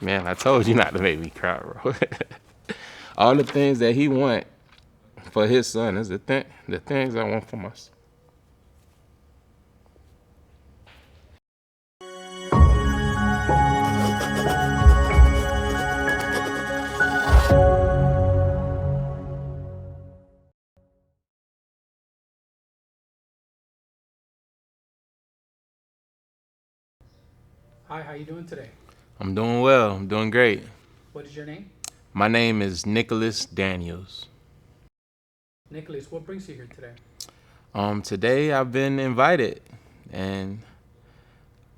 Man, I told you not to make me cry, bro. All the things that he want for his son is the things I want for myself. Hi, how you doing today? I'm doing well. I'm doing great. What is your name? My name is Nicholas Daniels. Nicholas, what brings you here today? Today I've been invited, and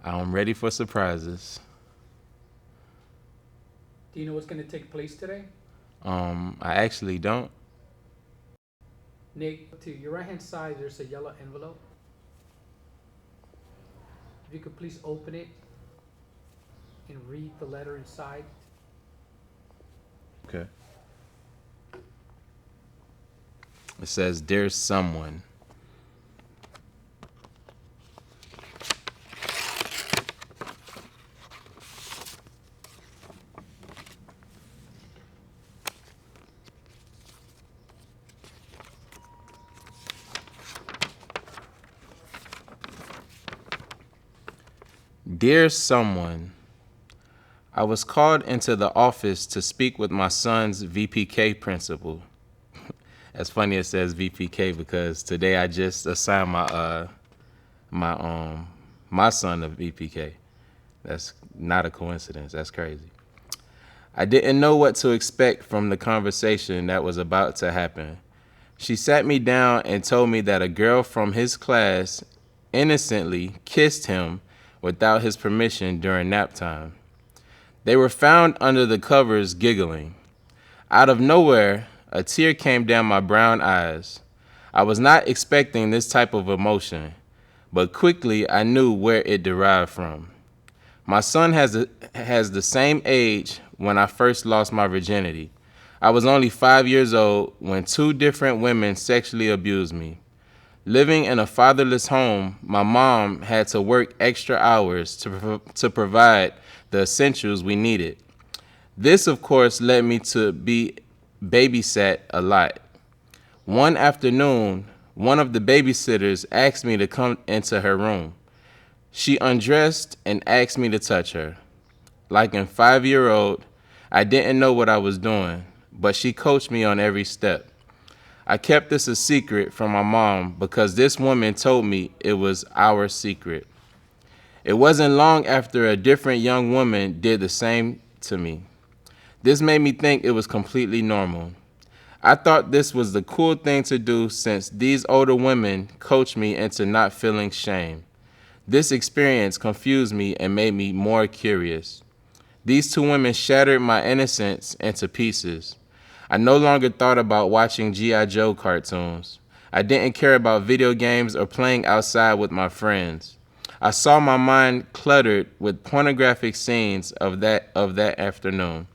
I'm ready for surprises. Do you know what's going to take place today? I actually don't. Nick, to your right hand side, there's a yellow envelope. If you could please open it and read the letter inside. Okay. It says, "Dear someone." Dear someone, I was called into the office to speak with my son's VPK principal. As funny it says VPK because today I just assigned my son a VPK. That's not a coincidence. That's crazy. I didn't know what to expect from the conversation that was about to happen. She sat me down and told me that a girl from his class innocently kissed him without his permission during nap time. They were found under the covers giggling. Out of nowhere, a tear came down my brown eyes. I was not expecting this type of emotion, but quickly I knew where it derived from. My son has the same age when I first lost my virginity. I was only 5 years old when two different women sexually abused me. Living in a fatherless home, my mom had to work extra hours to provide the essentials we needed. This, of course, led me to be babysat a lot. One afternoon, one of the babysitters asked me to come into her room. She undressed and asked me to touch her. Like a 5 year old, I didn't know what I was doing, but she coached me on every step. I kept this a secret from my mom because this woman told me it was our secret. It wasn't long after a different young woman did the same to me. This made me think it was completely normal. I thought this was the cool thing to do since these older women coached me into not feeling shame. This experience confused me and made me more curious. These two women shattered my innocence into pieces. I no longer thought about watching G.I. Joe cartoons. I didn't care about video games or playing outside with my friends. I saw my mind cluttered with pornographic scenes of that afternoon.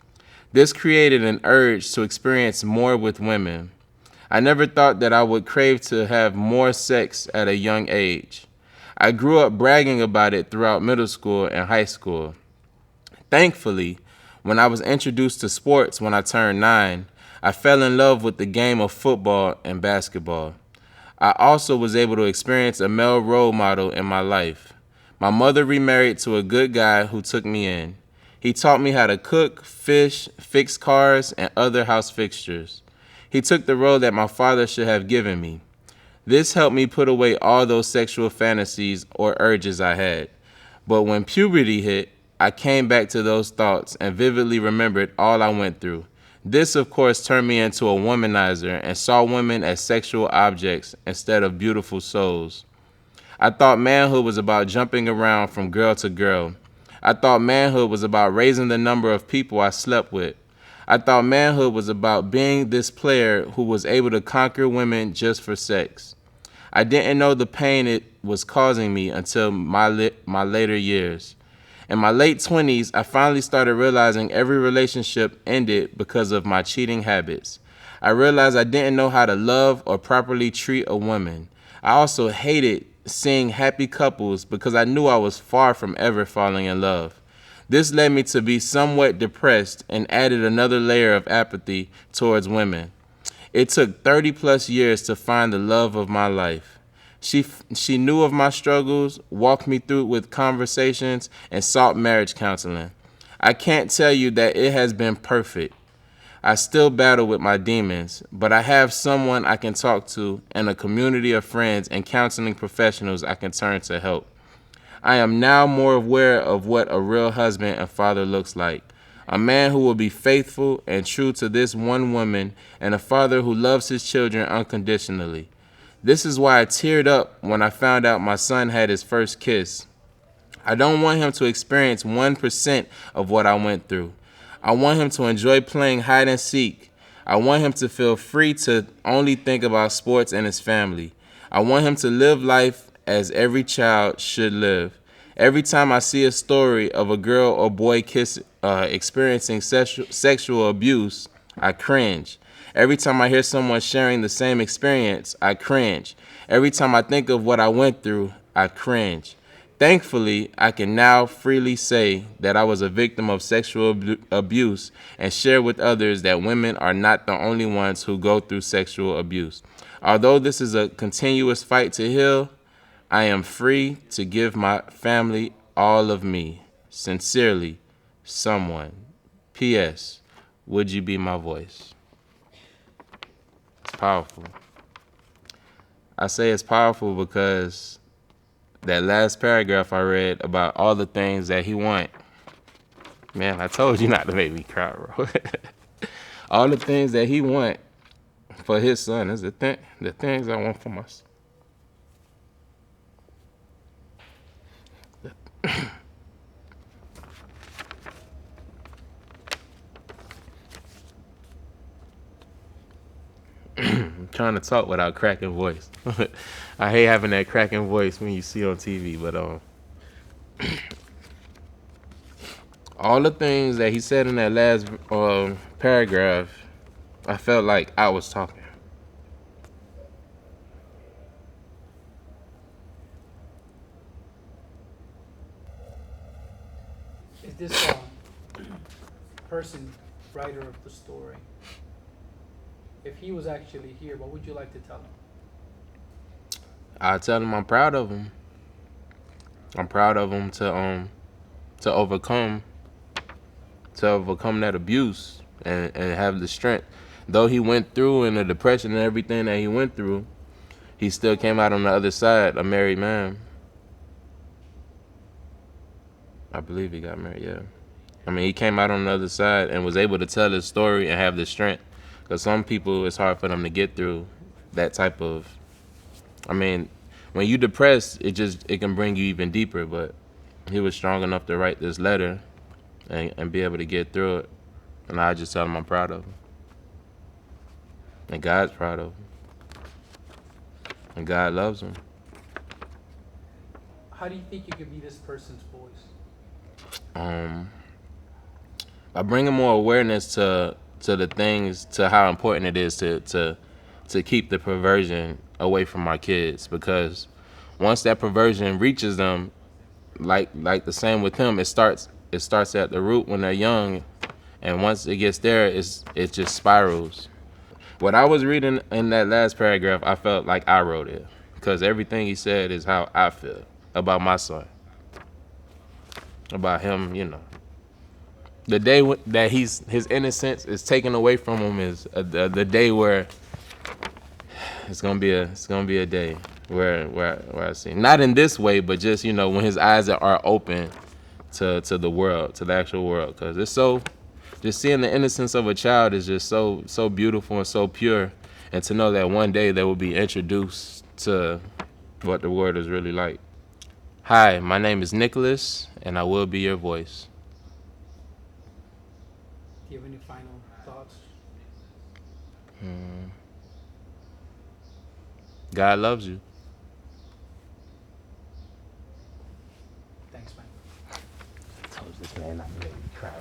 This created an urge to experience more with women. I never thought that I would crave to have more sex at a young age. I grew up bragging about it throughout middle school and high school. Thankfully, when I was introduced to sports when I turned 9, I fell in love with the game of football and basketball. I also was able to experience a male role model in my life. My mother remarried to a good guy who took me in. He taught me how to cook, fish, fix cars, and other house fixtures. He took the role that my father should have given me. This helped me put away all those sexual fantasies or urges I had. But when puberty hit, I came back to those thoughts and vividly remembered all I went through. This, of course, turned me into a womanizer and saw women as sexual objects instead of beautiful souls. I thought manhood was about jumping around from girl to girl. I thought manhood was about raising the number of people I slept with. I thought manhood was about being this player who was able to conquer women just for sex. I didn't know the pain it was causing me until my later years. In my late 20s, I finally started realizing every relationship ended because of my cheating habits. I realized I didn't know how to love or properly treat a woman. I also hated seeing happy couples because I knew I was far from ever falling in love. This led me to be somewhat depressed and added another layer of apathy towards women. It took 30 plus years to find the love of my life. She knew of my struggles, walked me through with conversations, and sought marriage counseling. I can't tell you that it has been perfect. I still battle with my demons, but I have someone I can talk to and a community of friends and counseling professionals I can turn to help. I am now more aware of what a real husband and father looks like. A man who will be faithful and true to this one woman, and a father who loves his children unconditionally. This is why I teared up when I found out my son had his first kiss. I don't want him to experience 1% of what I went through. I want him to enjoy playing hide and seek. I want him to feel free to only think about sports and his family. I want him to live life as every child should live. Every time I see a story of a girl or boy experiencing sexual abuse, I cringe. Every time I hear someone sharing the same experience, I cringe. Every time I think of what I went through, I cringe. Thankfully, I can now freely say that I was a victim of sexual abuse and share with others that women are not the only ones who go through sexual abuse. Although this is a continuous fight to heal, I am free to give my family all of me. Sincerely, someone. P.S. Would you be my voice? It's powerful. I say it's powerful because that last paragraph I read about all the things that he want. Man, I told you not to make me cry, bro. All the things that he want for his son is the things I want for myself. I'm trying to talk without cracking voice. I hate having that cracking voice when you see on TV, but all the things that he said in that last paragraph, I felt like I was talking. Is this person writer of the story? If he was actually here, what would you like to tell him? I tell him I'm proud of him. I'm proud of him to overcome that abuse and have the strength. Though he went through in the depression and everything that he went through, he still came out on the other side, a married man. I believe he got married, yeah. I mean, he came out on the other side and was able to tell his story and have the strength. Because some people, it's hard for them to get through that type of, I mean, when you depressed, it can bring you even deeper. But he was strong enough to write this letter and be able to get through it. And I just tell him I'm proud of him. And God's proud of him. And God loves him. How do you think you could be this person's voice? By bringing more awareness to the things, to how important it is to keep the perversion away from our kids. Because once that perversion reaches them, like the same with him, it starts at the root when they're young, and once it gets there, it just spirals. What I was reading in that last paragraph, I felt like I wrote it, because everything he said is how I feel about my son, about him. The day that his innocence is taken away from him is the day where it's gonna be a day where I see, not in this way, but just when his eyes are open to the world, to the actual world, because it's so, just seeing the innocence of a child is just so beautiful and so pure, and to know that one day they will be introduced to what the world is really like. Hi, my name is Nicholas, and I will be your voice. Do you have any final thoughts? God loves you. Thanks, man. I told this man not to make me cry.